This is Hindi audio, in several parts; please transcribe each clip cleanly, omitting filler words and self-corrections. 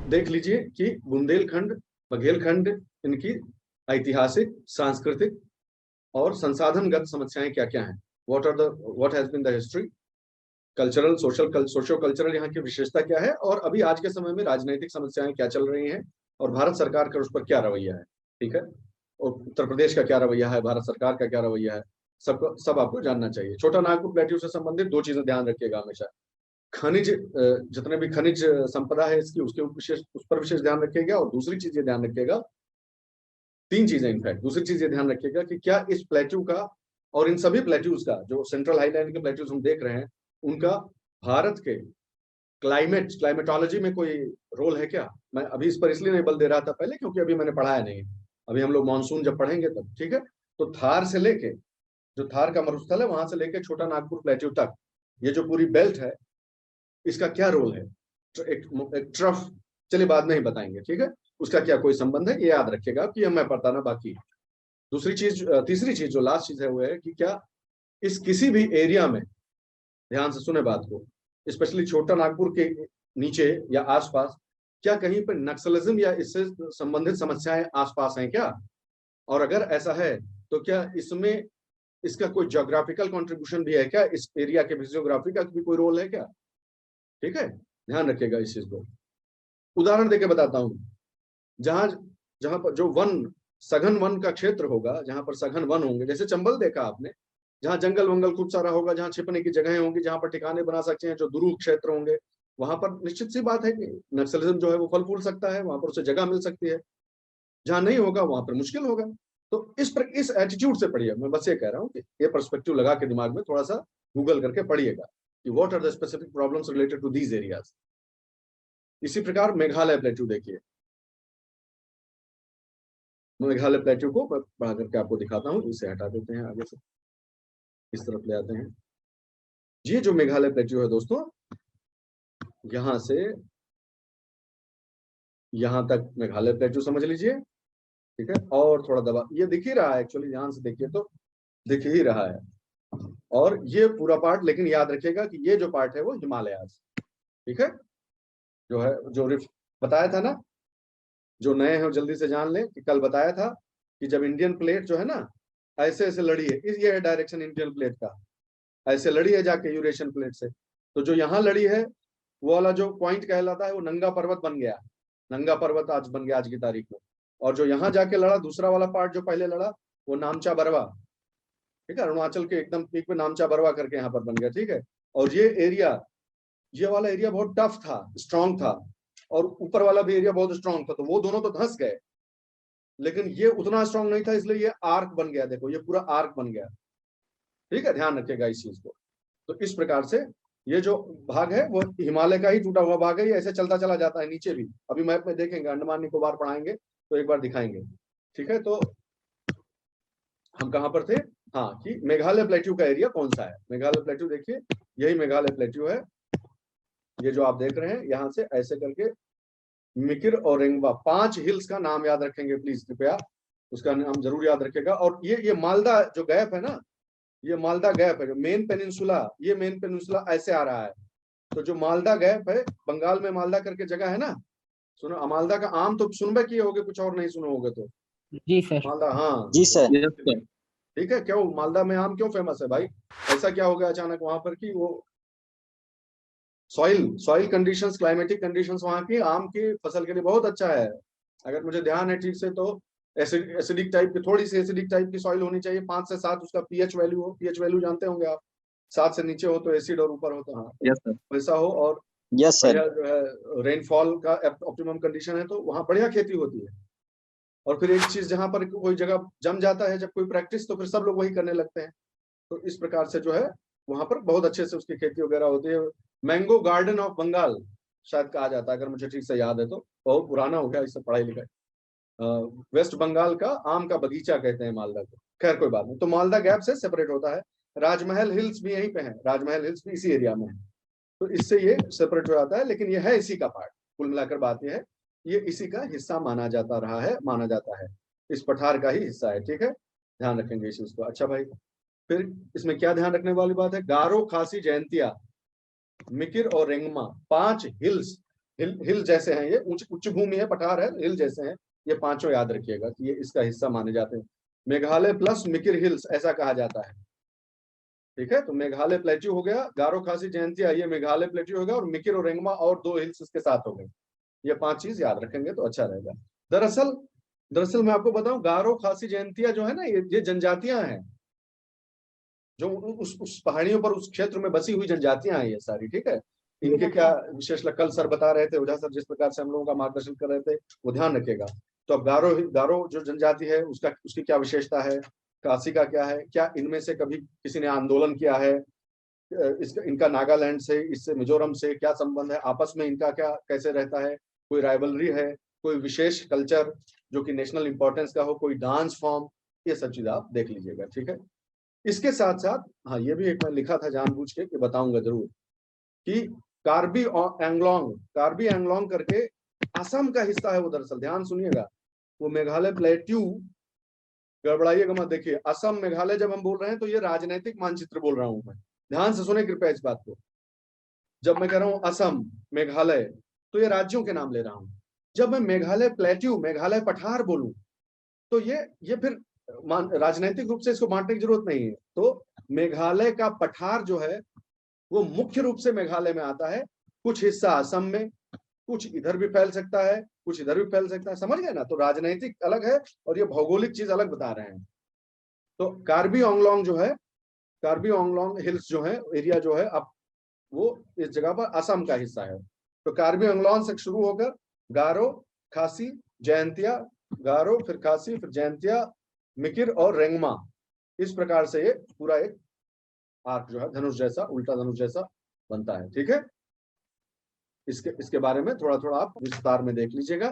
देख लीजिए कि बुंदेलखंड, बघेलखंड, इनकी ऐतिहासिक, सांस्कृतिक और संसाधनगत समस्याएं क्या क्या हैं। What has been the history, cultural, social cultural यहाँ की विशेषता क्या है, और अभी आज के समय में राजनीतिक समस्याएं क्या चल रही हैं, और भारत सरकार का उस पर क्या रवैया है। ठीक है, और उत्तर प्रदेश का क्या रवैया है, भारत सरकार का क्या रवैया है, सबको सब आपको जानना चाहिए। छोटा नागपुर प्लेट्यू से संबंधित दो चीजें ध्यान रखिएगा हमेशा। खनिज, जितने भी खनिज संपदा है इसकी, उसके विशेष, उस पर विशेष ध्यान रखिएगा। और दूसरी चीज ये ध्यान रखिएगा, तीन चीजें इनफैक्ट, दूसरी चीज ये ध्यान रखिएगा कि क्या इस प्लेट्यू का और इन सभी प्लेट्यूज का, जो सेंट्रल हाईलैंड के प्लेट्यूज हम देख रहे हैं, उनका भारत के क्लाइमेटोलॉजी में कोई रोल है क्या। मैं अभी इस पर इसलिए नहीं बल दे रहा था पहले, क्योंकि अभी मैंने पढ़ाया नहीं, अभी हम लोग मानसून जब पढ़ेंगे तब। ठीक है, तो थार से लेके, जो थार का मरुस्थल है, वहां से लेके छोटा नागपुर प्लेट्यू तक, ये जो पूरी बेल्ट है, इसका क्या रोल है। एक ट्रफ, चलिए बाद में ही बताएंगे। ठीक है, उसका क्या कोई संबंध है, ये याद रखिएगा कि मैं बताना बाकी। दूसरी चीज, तीसरी चीज, जो लास्ट चीज है, वो है कि क्या इस किसी भी एरिया में, ध्यान से सुने बात को, स्पेशली छोटा नागपुर के नीचे या आसपास, क्या कहीं पर नक्सलिज्म या इससे संबंधित समस्याएं आसपास हैं क्या, और अगर ऐसा है तो क्या इसमें इसका कोई ज्योग्राफिकल कंट्रीब्यूशन भी है क्या, इस एरिया के फिजियोग्राफी का भी कोई रोल है क्या। ठीक है, ध्यान रखिएगा इस चीज को। उदाहरण देके बताता हूं, जहां जहां पर जो वन, सघन वन का क्षेत्र होगा, जहां पर सघन वन होंगे, जैसे चंबल देखा आपने, जहां जंगल वंगल खूब सारा होगा, जहां छिपने की जगहें होंगी, जहां पर ठिकाने बना सकते हैं, जो दुरूह क्षेत्र होंगे, वहां पर निश्चित सी बात है कि नक्सलिज्म जो है वो फल फूल सकता है, वहां पर उसे जगह मिल सकती है। जहां नहीं होगा वहां पर मुश्किल होगा। तो इस एटीट्यूड से पढ़िए। मैं बस ये कह रहा हूँ कि ये पर्सपेक्टिव लगा के दिमाग में थोड़ा सा गूगल करके पढ़िएगा कि what are the specific problems related to these areas. इसी प्रकार मेघालय प्लेट्यू देखिए, मेघालय प्लेट्यू को मैं बढ़ा करके आपको दिखाता हूँ। इसे हटा देते हैं, आगे से इस तरफ ले आते हैं। ये जो मेघालय प्लेट्यू है दोस्तों, यहां से यहां तक मेघालय प्लेट्यू समझ लीजिए। ठीक है, और थोड़ा दबा, ये दिख ही रहा है एक्चुअली, ध्यान से देखिए तो दिख ही रहा है। और ये पूरा पार्ट, लेकिन याद रखिएगा कि ये जो पार्ट है वो हिमालयाज। ठीक है, जो है, जो रिफ बताया था ना, जो नए हैं जल्दी से जान लें कि कल बताया था कि जब इंडियन प्लेट जो है ना ऐसे ऐसे लड़ी है, ये है डायरेक्शन इंडियन प्लेट का, ऐसे लड़ी है जाके यूरेशियन प्लेट से, तो जो यहाँ लड़ी है वो वाला जो पॉइंट कहलाता है वो नंगा पर्वत बन गया। नंगा पर्वत आज बन गया आज की तारीख में। और जो यहाँ जाके लड़ा दूसरा वाला पार्ट, जो पहले लड़ा, वो नामचा बरवा। ठीक है, अरुणाचल के एकदम पीक पे नामचा बरवा करके यहाँ पर बन गया। ठीक है, और ये एरिया, ये वाला एरिया बहुत टफ था, स्ट्रांग था, और ऊपर वाला भी एरिया बहुत स्ट्रांग था, तो वो दोनों तो धंस गए, लेकिन ये उतना स्ट्रांग नहीं था, इसलिए ये आर्क बन गया। देखो ये पूरा आर्क बन गया। ठीक है, ध्यान रखिएगा इस चीज को। तो इस प्रकार से ये जो भाग है वो हिमालय का ही टूटा हुआ भाग है, ये ऐसे चलता चला जाता है नीचे भी। अभी मैप में देखेंगे, अंडमान निकोबार पढ़ाएंगे तो एक बार दिखाएंगे। ठीक है, तो हम कहां पर थे, हाँ, कि मेघालय प्लेट्यू का एरिया कौन सा है। मेघालय प्लेट्यू देखिए, यही मेघालय प्लेट्यू है, ये जो आप देख रहे हैं, यहां से ऐसे करके मिकिर और रेंगबा, 5 हिल्स का नाम याद रखेंगे प्लीज, कृपया उसका नाम जरूर याद रखेगा। और ये मालदा जो गैप है ना, ये मालदा गैप है, जो मेन पेनिनसुला, ये मेन पेनिनसुला ऐसे आ रहा है। तो जो मालदा गैप है, बंगाल में मालदा करके जगह है ना, सुनो, मालदा का आम तो सुनबे किए होगे, कुछ और नहीं सुनो होगे तो। जी सर। मालदा, हाँ जी सर। ठीक है, क्यों मालदा में आम क्यों फेमस है भाई, ऐसा क्या हो गया अचानक वहां पर कि वो सॉइल कंडीशंस, क्लाइमेटिक कंडीशंस वहां की आम की फसल के लिए बहुत अच्छा है। अगर मुझे ध्यान है ठीक से तो एसिडिक टाइप की, थोड़ी सी एसिडिक टाइप की सॉइल होनी चाहिए, 5 से 7 उसका पीएच वैल्यू हो। पीएच वैल्यू जानते होंगे आप, 7 से नीचे हो तो एसिड और ऊपर हो तो हाँ, यस सर। वैसा हो। और यस सर। बढ़िया जो है रेनफॉल का ऑप्टिमम कंडीशन है, तो वहाँ बढ़िया खेती होती है। और फिर एक चीज, जहां पर कोई जगह जम जाता है जब कोई प्रैक्टिस, तो फिर सब लोग वही करने लगते हैं। तो इस प्रकार से जो है वहां पर बहुत अच्छे से उसकी खेती वगैरह होती है। मैंगो गार्डन ऑफ बंगाल शायद कहा जाता है, अगर मुझे ठीक से याद है, तो बहुत पुराना हो गया इससे पढ़ाई लिखाई। वेस्ट बंगाल का आम का बगीचा कहते हैं मालदा को। खैर कोई बात नहीं, तो मालदा गैप से सेपरेट होता है। राजमहल हिल्स भी यहीं पे है, राजमहल हिल्स भी इसी एरिया में है, तो इससे ये सेपरेट हो जाता है। लेकिन ये है इसी का पार्ट, कुल मिलाकर बात यह है, ये इसी का हिस्सा माना जाता रहा है, माना जाता है, इस पठार का ही हिस्सा है। ठीक है, ध्यान रखेंगे इस चीज को। अच्छा भाई, फिर इसमें क्या ध्यान रखने वाली बात है, गारो, खासी, जयंतिया, मिकिर और रेंगमा, 5 हिल्स हिल जैसे हैं, ये उच्च भूमि है, पठार है, हिल जैसे हैं, ये पांचों याद रखिएगा कि ये इसका हिस्सा माने जाते हैं। मेघालय प्लस मिकिर हिल्स ऐसा कहा जाता है, ठीक है। तो मेघालय प्लेट्यू हो गया, गारो खासी जयंतिया ये मेघालय प्लेट्यू हो गया, और मिकिर और रेंगमा और 2 हिल्स इसके साथ हो गए। ये 5 चीज याद रखेंगे तो अच्छा रहेगा। दरअसल दरअसल मैं आपको बताऊं, गारो खासी जयंतिया जो है ना, ये जनजातियां हैं, जो उस पहाड़ियों पर उस क्षेत्र में बसी हुई जनजातियां हैं ये सारी, ठीक है। इनके क्या विशेष, कल सर बता रहे थे, ओझा सर जिस प्रकार से हम लोगों का मार्गदर्शन कर रहे थे, वो ध्यान रखेगा। तो अब गारो गारो जो जनजाति है उसकी क्या विशेषता है, काशी का क्या है, क्या इनमें से कभी किसी ने आंदोलन किया है, इसका इनका नागालैंड से, इससे मिजोरम से क्या संबंध है, आपस में इनका क्या कैसे रहता है, कोई राइवलरी है, कोई विशेष कल्चर जो कि नेशनल इंपॉर्टेंस का हो, कोई डांस फॉर्म, ये सब चीज आप देख लीजिएगा, ठीक है। इसके साथ साथ हाँ, ये भी एक मैं लिखा था जानबूझ के कि बताऊंगा जरूर, कि कार्बी एंगलोंग करके असम का हिस्सा है वो, दरअसल ध्यान सुनिएगा, वो मेघालय प्लेट्यू, गड़बड़ाइएगा मत, देखिए असम मेघालय जब हम बोल रहे हैं तो ये राजनीतिक मानचित्र बोल रहा हूं मैं, ध्यान से सुने कृपया इस बात को। जब मैं कह रहा हूं असम मेघालय, तो ये राज्यों के नाम ले रहा हूं। जब मैं मेघालय प्लेट्यू, मेघालय पठार बोलूं, तो ये फिर राजनीतिक रूप से इसको बांटने की जरूरत नहीं है। तो मेघालय का पठार जो है वो मुख्य रूप से मेघालय में आता है, कुछ हिस्सा असम में, कुछ इधर भी फैल सकता है, कुछ इधर भी फैल सकता है, समझ गए ना। तो राजनीतिक अलग है और ये भौगोलिक चीज अलग बता रहे हैं। तो कार्बी आंगलोंग जो है, कार्बी आंगलोंग हिल्स जो है, एरिया जो है, अब वो इस जगह पर असम का हिस्सा है। तो कार्बी आंगलोंग से शुरू होकर गारो, खासी, जयंतिया, गारो फिर खासी फिर जयंतिया, मिकिर और रेंगमा, इस प्रकार से ये पूरा एक आर्क जो है धनुष जैसा, उल्टा धनुष जैसा बनता है, ठीक है। इसके बारे में थोड़ा थोड़ा आप विस्तार में देख लीजिएगा,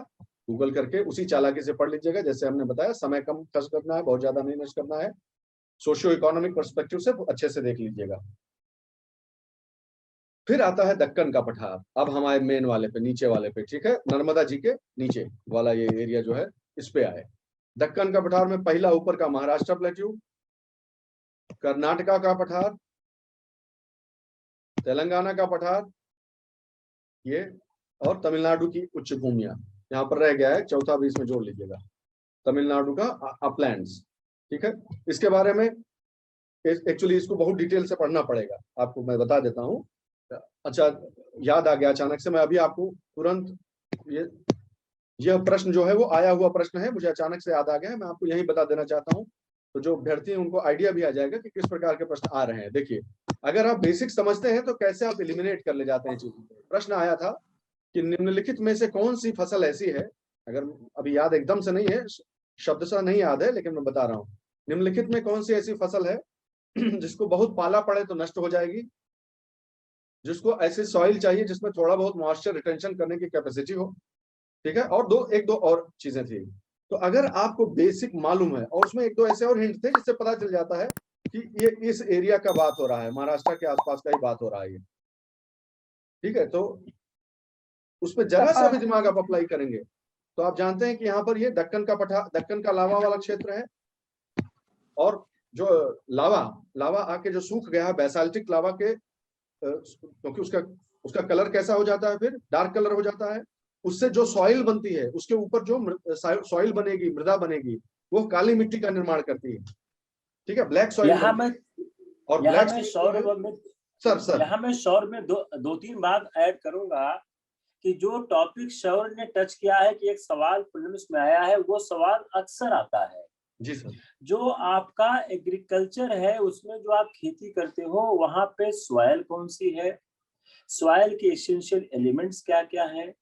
गूगल करके उसी चालाकी से पढ़ लीजिएगा, जैसे हमने बताया, समय कम खर्च करना है, बहुत ज्यादा नहीं नष्ट करना है, सोशियो इकोनॉमिक पर्सपेक्टिव से अच्छे से देख लीजिएगा। फिर आता है दक्कन का पठार, अब हमारे मेन वाले पे, नीचे वाले पे, ठीक है, नर्मदा जी के नीचे वाला ये एरिया जो है, इस पे आए। दक्कन का पठार में पहला ऊपर का महाराष्ट्र प्लेट्यू, कर्नाटका का पठार, तेलंगाना का पठार ये, और तमिलनाडु की उच्च भूमियां, यहाँ पर रह गया है चौथा भी, इसमें जोड़ लीजिएगा, तमिलनाडु का अपलैंड्स, ठीक है। इसके बारे में एक्चुअली इसको बहुत डिटेल से पढ़ना पड़ेगा, आपको मैं बता देता हूँ। अच्छा, याद आ गया अचानक से, मैं अभी आपको तुरंत, ये यह प्रश्न जो है वो आया हुआ प्रश्न है, मुझे अचानक से याद आ गया है, मैं आपको यही बता देना चाहता हूँ, तो जो अभ्यर्थी हैं उनको आइडिया भी आ जाएगा कि किस प्रकार के प्रश्न आ रहे हैं। देखिए, अगर आप बेसिक समझते हैं तो कैसे आप एलिमिनेट कर ले जाते हैं चीजों को। प्रश्न आया था कि निम्नलिखित में से कौन सी फसल ऐसी है, अगर अभी याद एकदम से नहीं है, शब्दशः नहीं याद है, लेकिन मैं बता रहा हूँ, निम्नलिखित में कौन सी ऐसी फसल है जिसको बहुत पाला पड़े तो नष्ट हो जाएगी, जिसको ऐसे सॉइल चाहिए जिसमें थोड़ा बहुत मॉइस्चर रिटेंशन करने की कैपेसिटी हो, ठीक है। और एक दो और चीजें थी। तो अगर आपको बेसिक मालूम है, और उसमें एक दो ऐसे और हिंट थे जिससे पता चल जाता है कि ये इस एरिया का बात हो रहा है, महाराष्ट्र के आसपास का ही बात हो रहा है ये, ठीक है। तो उस पर जरा सा भी दिमाग आप अप्लाई करेंगे तो आप जानते हैं कि यहाँ पर ये दक्कन का दक्कन का लावा वाला क्षेत्र है, और जो लावा लावा आके जो सूख गया है, बैसाल्टिक लावा के, क्योंकि उसका उसका कलर कैसा हो जाता है, फिर डार्क कलर हो जाता है, उससे जो सॉइल बनती है, उसके ऊपर जो सॉइल बनेगी, मृदा बनेगी, वो काली मिट्टी का निर्माण करती है, ठीक है, ब्लैक सॉइल और ब्लैक सॉइल। सर यहाँ मैं सौर में दो तीन बात ऐड करूंगा कि जो टॉपिक सौर ने टच किया है कि एक सवाल प्रीलिम्स में आया है, वो सवाल अक्सर आता है जी सर। जो आपका एग्रीकल्चर है, उसमें जो आप खेती करते हो वहां पे सॉइल कौन सी है, सॉइल के एसेंशियल एलिमेंट्स क्या क्या है,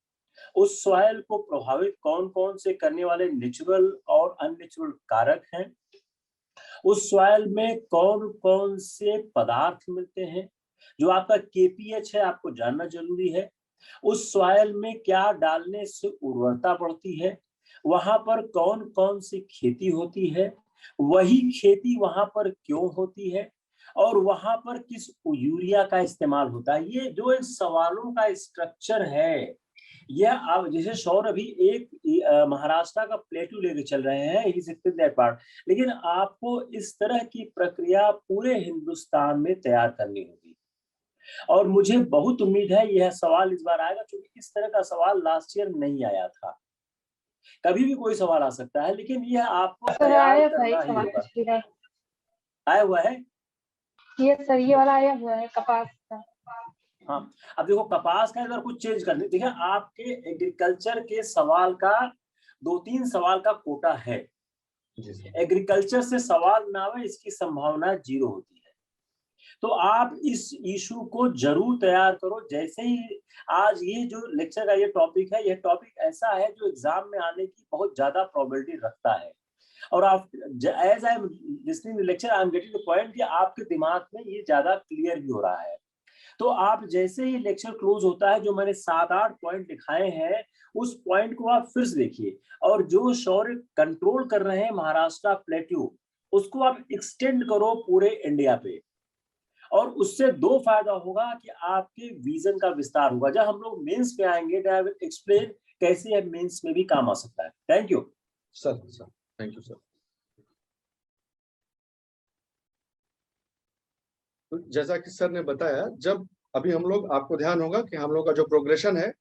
उस सॉइल को प्रभावित कौन कौन से करने वाले नेचुरल और अननेचुरल कारक हैं, उस सॉइल में कौन कौन से पदार्थ मिलते हैं, जो आपका केपीएच है आपको जानना जरूरी है, उस सॉइल में क्या डालने से उर्वरता बढ़ती है, वहां पर कौन कौन सी खेती होती है, वही खेती वहां पर क्यों होती है, और वहां पर किस यूरिया का इस्तेमाल होता है। ये जो इन सवालों का स्ट्रक्चर है, यह आप जैसे सौर अभी एक महाराष्ट्र का प्लेटू लेके चल रहे हैं, दैट पार्ट, लेकिन आपको इस तरह की प्रक्रिया पूरे हिंदुस्तान में तैयार करनी होगी। और मुझे बहुत उम्मीद है यह सवाल इस बार आएगा, क्योंकि इस तरह का सवाल लास्ट ईयर नहीं आया था। कभी भी कोई सवाल आ सकता है, लेकिन यह आपको सर तैयार आया था करना एक ही सवाल होगा। पिछली बार। आया हुआ है? ये सर ये वाला आया हुआ है कपास का। हाँ, अब देखो कपास का अगर कुछ चेंज करने, देखिए आपके एग्रीकल्चर के सवाल का 2-3 सवाल का कोटा है। एग्रीकल्चर से सवाल ना आवे इसकी संभावना 0 होती है। तो आप इस इशू को जरूर तैयार करो। जैसे ही आज ये जो लेक्चर का ये टॉपिक है, ये टॉपिक ऐसा है जो एग्जाम में आने की बहुत ज्यादा प्रोबेबिलिटी रखता है। और आप as I am listening the lecture I am getting the point कि आपके दिमाग में ये ज्यादा क्लियर भी हो रहा है। तो आप जैसे ही लेक्चर क्लोज होता है, जो मैंने 7-8 पॉइंट दिखाए हैं, उस पॉइंट को आप फिर से देखिए। और जो शौर्य कंट्रोल कर रहे हैं महाराष्ट्र प्लेट्यू, उसको आप एक्सटेंड करो पूरे इंडिया पे। और उससे 2 फायदा होगा कि आपके विजन का विस्तार होगा। जब हम लोग मेंस पे आएंगे, आई विल एक्सप्लेन कैसे है मेंस में भी काम आ सकता है। Thank you sir. Thank you sir. तो जैसा कि सर ने बताया, जब अभी हम लोग, आपको ध्यान होगा कि हम लोग का जो प्रोग्रेशन है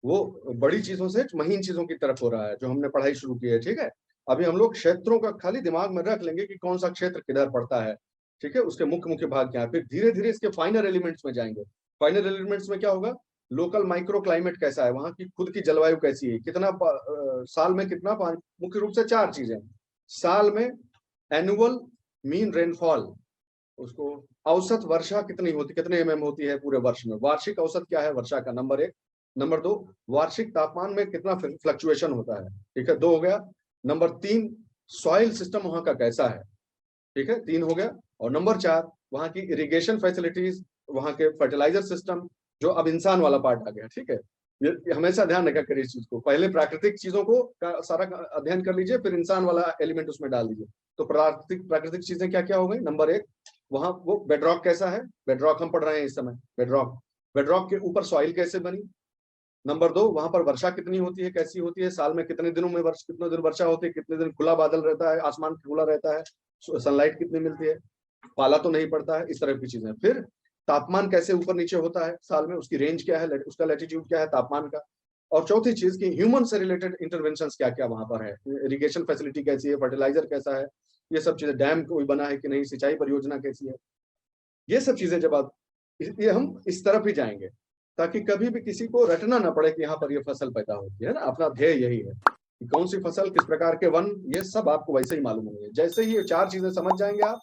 वो बड़ी चीजों से महीन चीजों की तरफ हो रहा है, जो हमने पढ़ाई शुरू की है। ठीक है, अभी हम लोग क्षेत्रों का खाली दिमाग में रख लेंगे कि कौन सा क्षेत्र किधर पड़ता है। ठीक है, उसके मुख्य मुख्य भाग क्या है, फिर धीरे धीरे इसके फाइनल एलिमेंट्स में जाएंगे। फाइनल एलिमेंट्स में क्या होगा, लोकल माइक्रो क्लाइमेट कैसा है, वहां की खुद की जलवायु कैसी है, कितना साल में कितना पानी, मुख्य रूप से 4 चीजें साल में। एनुअल मीन रेनफॉल, उसको औसत वर्षा कितनी होती, कितने एमएम होती है पूरे वर्ष में। वार्षिक औसत क्या है वर्षा का, नंबर 1। नंबर 2, वार्षिक तापमान में कितना फ्लक्चुएशन होता है। ठीक है, 2 हो गया। नंबर 3, सॉइल सिस्टम वहां का कैसा है। ठीक है, 3 हो गया। और नंबर 4, वहां की इरिगेशन फैसिलिटीज, वहां के फर्टिलाइजर सिस्टम, जो अब इंसान वाला पार्ट आ गया। ठीक है, ये हमेशा ध्यान रखा करिए इस चीज को। पहले प्राकृतिक चीजों को सारा अध्ययन कर लीजिए, फिर इंसान वाला एलिमेंट उसमें डाल दीजिए। तो प्राकृतिक चीजें क्या क्या हो गई। नंबर 1, वहां वो बेडरॉक कैसा है, बेडरॉक हम पढ़ रहे हैं इस समय। बेडरॉक के ऊपर सॉइल कैसे बनी। नंबर 2, वहां पर वर्षा कितनी होती है, कैसी होती है, साल में कितने दिनों में कितने दिन वर्षा होती है, कितने दिन खुला बादल रहता है, आसमान खुला रहता है, सनलाइट कितनी मिलती है, पाला तो नहीं पड़ता है, इस तरह की चीजें। फिर तापमान कैसे ऊपर नीचे होता है साल में, उसकी रेंज क्या है, उसका लैटिट्यूड क्या है तापमान का। और चौथी चीज की ह्यूमन से रिलेटेड इंटरवेंशन क्या क्या वहां पर है, इरिगेशन फैसिलिटी कैसी है, फर्टिलाइजर कैसा है, ये सब चीजें, डैम कोई बना है कि नहीं, सिंचाई परियोजना कैसी है। ये सब चीजें जब आप, ये हम इस तरफ ही जाएंगे ताकि कभी भी किसी को रटना ना पड़े कि यहाँ पर ये फसल पैदा होती है ना। अपना ध्येय यही है कि कौन सी फसल, किस प्रकार के वन, ये सब आपको वैसे ही मालूम होंगे। जैसे ही ये 4 चीजें समझ जाएंगे आप,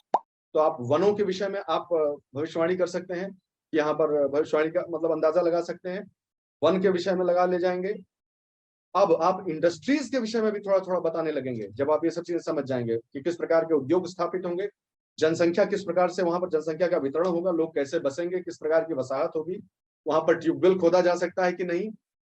तो आप वनों के विषय में आप भविष्यवाणी कर सकते हैं। यहाँ पर भविष्यवाणी का मतलब अंदाजा लगा सकते हैं, वन के विषय में लगा ले जाएंगे। अब आप इंडस्ट्रीज के विषय में भी थोड़ा थोड़ा बताने लगेंगे जब आप ये सब चीजें समझ जाएंगे कि किस प्रकार के उद्योग स्थापित होंगे, जनसंख्या किस प्रकार से, वहां पर जनसंख्या का वितरण होगा, लोग कैसे बसेंगे, किस प्रकार की वसाहत होगी, वहां पर ट्यूबवेल खोदा जा सकता है कि नहीं,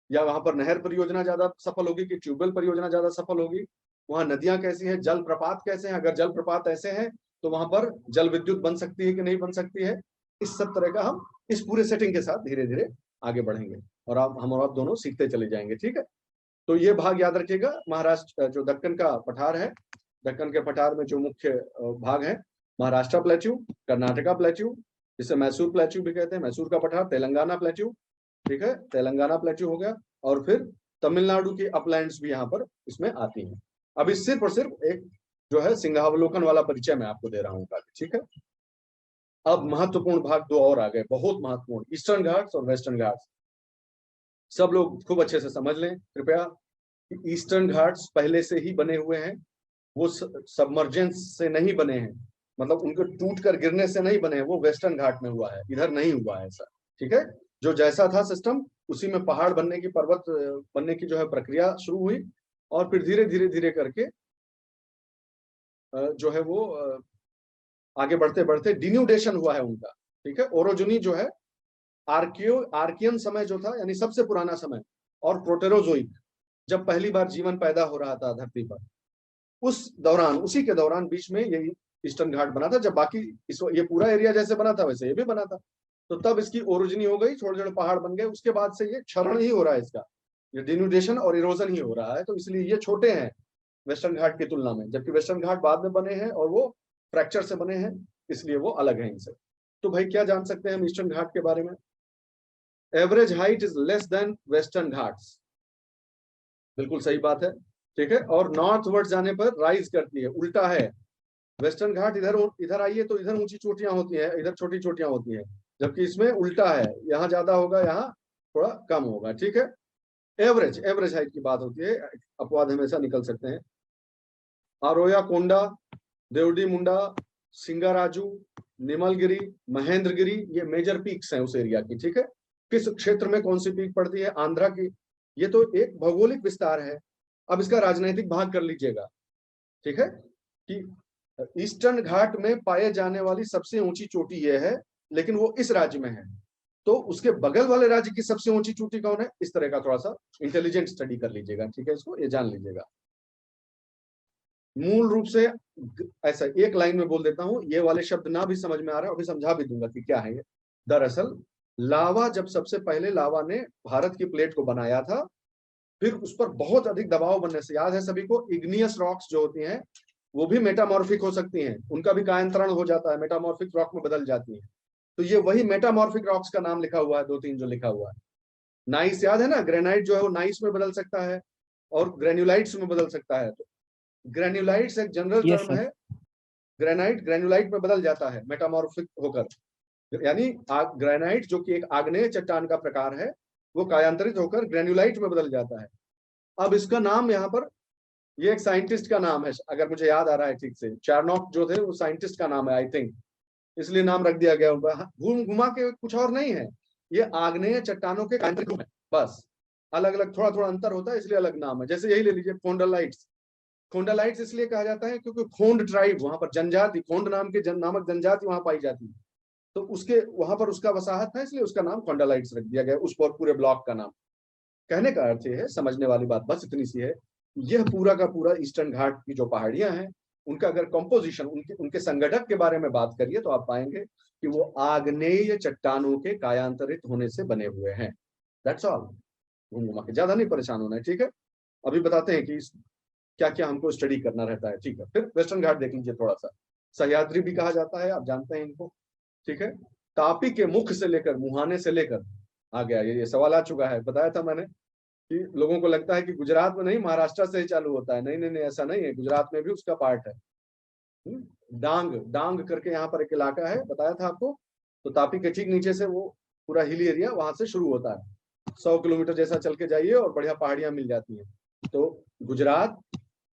या वहां पर नहर परियोजना ज्यादा सफल होगी कि ट्यूबवेल परियोजना ज्यादा सफल होगी, वहां नदियां कैसी हैं, जल प्रपात कैसे हैं, अगर जल प्रपात ऐसे हैं तो वहां पर जल विद्युत बन सकती है कि नहीं बन सकती है। इस सब तरह का हम इस पूरे सेटिंग के साथ धीरे धीरे आगे बढ़ेंगे और हम और आप दोनों सीखते चले जाएंगे। ठीक है, तो ये भाग याद रखिएगा। महाराष्ट्र जो दक्कन का पठार है, दक्कन के पठार में जो मुख्य भाग है, महाराष्ट्र प्लेट्यू, कर्नाटका प्लेट्यू, जिसे मैसूर प्लेट्यू भी कहते हैं, मैसूर का पठार, तेलंगाना प्लेट्यू। ठीक है, तेलंगाना प्लेट्यू हो गया। और फिर तमिलनाडु की अपलैंड्स भी यहाँ पर इसमें आती हैं। अब इस सिर्फ और सिर्फ एक जो है सिंहावलोकन वाला परिचय मैं आपको दे रहा हूँ। ठीक है, अब महत्वपूर्ण भाग 2 और आ गए, बहुत महत्वपूर्ण, ईस्टर्न घाट्स और वेस्टर्न घाट्स। सब लोग खूब अच्छे से समझ लें कृपया। ईस्टर्न घाट्स पहले से ही बने हुए हैं, वो सबमर्जेंस से नहीं बने हैं, मतलब उनको टूट कर गिरने से नहीं बने हैं, वो वेस्टर्न घाट में हुआ है, इधर नहीं हुआ है ऐसा। ठीक है, जो जैसा था सिस्टम उसी में पहाड़ बनने की, पर्वत बनने की जो है प्रक्रिया शुरू हुई, और फिर धीरे धीरे धीरे करके जो है वो आगे बढ़ते बढ़ते डिन्यूडेशन हुआ है उनका। ठीक है, ओरोजुनी जो है आर्कियन समय जो था, यानी सबसे पुराना समय, और प्रोटेरोजोइक, जब पहली बार जीवन पैदा हो रहा था धरती पर, उस दौरान, उसी के दौरान बीच में यही ईस्टर्न घाट बना था। जब बाकी ये पूरा एरिया जैसे बना था वैसे ये भी बना था, तो तब इसकी ओरिजिनी हो गई, छोटे छोटे पहाड़ बन गए। उसके बाद से ये क्षरण ही हो रहा है इसका, ये डिन्यूडेशन और इरोजन ही हो रहा है, तो इसलिए ये छोटे हैं वेस्टर्न घाट की तुलना में, जबकि वेस्टर्न घाट बाद में बने हैं और वो फ्रैक्चर से बने हैं, इसलिए वो अलग है इनसे। तो भाई क्या जान सकते हैं हम ईस्टर्न घाट के बारे में? Average height is less than western Ghats, बिल्कुल सही बात है, ठीक है। और नॉर्थ वर्ड जाने पर राइज करती है, उल्टा है। वेस्टर्न घाट इधर इधर आइए तो इधर ऊंची चोटियां होती हैं, इधर छोटी चोटियां होती हैं, जबकि इसमें उल्टा है, यहाँ ज्यादा होगा, यहाँ थोड़ा कम होगा, ठीक है। एवरेज एवरेज हाइट की बात होती है, अपवाद हमेशा निकल सकते हैं। आरोया कोंडा, देवडी मुंडा, सिंगाराजू, निमलगिरी, महेंद्रगिरी, ये मेजर पीक्स हैं उस एरिया की, ठीक है। किस क्षेत्र में कौन सी पीक पड़ती है? आंध्रा की। ये तो एक भौगोलिक विस्तार है। अब इसका राजनीतिक भाग कर लीजिएगा, ठीक है, कि ईस्टर्न घाट में पाए जाने वाली सबसे ऊंची चोटी यह है, लेकिन वो इस राज्य में है, तो उसके बगल वाले राज्य की सबसे ऊंची चोटी कौन है? इस तरह का थोड़ा सा इंटेलिजेंट स्टडी कर लीजिएगा, ठीक है, इसको ये जान लीजिएगा। मूल रूप से ऐसा एक लाइन में बोल देता हूं, ये वाले शब्द ना भी समझ में आ रहा है, अभी समझा भी दूंगा कि क्या है ये। दरअसल लावा, जब सबसे पहले लावा ने भारत की प्लेट को बनाया था, फिर उस पर बहुत अधिक दबाव बनने से, याद है सभी को, इग्नियस रॉक्स जो होती हैं वो भी मेटामॉर्फिक हो सकती हैं, उनका भी कायांतरण हो जाता है, मेटामॉर्फिक रॉक में बदल जाती हैं। तो ये वही मेटामॉर्फिक रॉक्स का नाम लिखा हुआ है, 2-3 जो लिखा हुआ है। नाइस याद है ना, ग्रेनाइट जो है वो नाइस में बदल सकता है और ग्रेन्युलाइट्स में बदल सकता है। तो ग्रेन्युलाइट्स एक जनरल टर्म है, ग्रेनाइट ग्रेन्युलाइट में बदल जाता है मेटामॉर्फिक होकर, यानी ग्रेनाइट जो कि एक आग्नेय चट्टान का प्रकार है, वो कायांतरित होकर ग्रेन्युलाइट में बदल जाता है। अब इसका नाम यहाँ पर, ये एक साइंटिस्ट का नाम है, अगर मुझे याद आ रहा है ठीक से, चार्नोक जो थे वो साइंटिस्ट का नाम है आई थिंक, इसलिए नाम रख दिया गया उनका। घूम घुमा के कुछ और नहीं है, ये आग्नेय चट्टानों के कायांतरित है, बस अलग अलग थोड़ा थोड़ा अंतर होता है, इसलिए अलग नाम है। जैसे यही ले लीजिए खोंडालाइट्स, खोंडालाइट्स इसलिए कहा जाता है क्योंकि खोंड ट्राइब, वहां पर जनजाति, खोंड नाम के नामक जनजाति वहां पाई जाती है, तो उसके वहां पर उसका वसाहत था, इसलिए उसका नाम खोंडालाइट्स रख दिया गया, उस पर पूरे ब्लॉक का नाम। कहने का अर्थ है, समझने वाली बात बस इतनी सी है, यह पूरा का पूरा ईस्टर्न घाट की जो पहाड़ियां हैं, उनका अगर कंपोजिशन, उनके संगठक के बारे में बात करिए तो आप पाएंगे कि वो आग्नेय चट्टानों के कायांतरित होने से बने हुए हैं। दैट्स ऑल, घूम घुमा के, ज्यादा नहीं परेशान होना है, ठीक है। अभी बताते हैं कि क्या क्या हमको स्टडी करना रहता है, ठीक है। फिर वेस्टर्न घाट देख लीजिए थोड़ा सा, सह्याद्री भी कहा जाता है, आप जानते हैं इनको, ठीक है। तापी के मुख से लेकर, मुहाने से लेकर, आ गया ये सवाल आ चुका है, बताया था मैंने कि लोगों को लगता है कि गुजरात में नहीं, महाराष्ट्र से ही चालू होता है, नहीं नहीं नहीं, ऐसा नहीं है, गुजरात में भी उसका पार्ट है। डांग, डांग करके यहाँ पर एक इलाका है, बताया था आपको, तो तापी के ठीक नीचे से वो पूरा हिली एरिया वहां से शुरू होता है, 100 किलोमीटर जैसा चल के जाइए और बढ़िया पहाड़ियां मिल जाती हैं। तो गुजरात,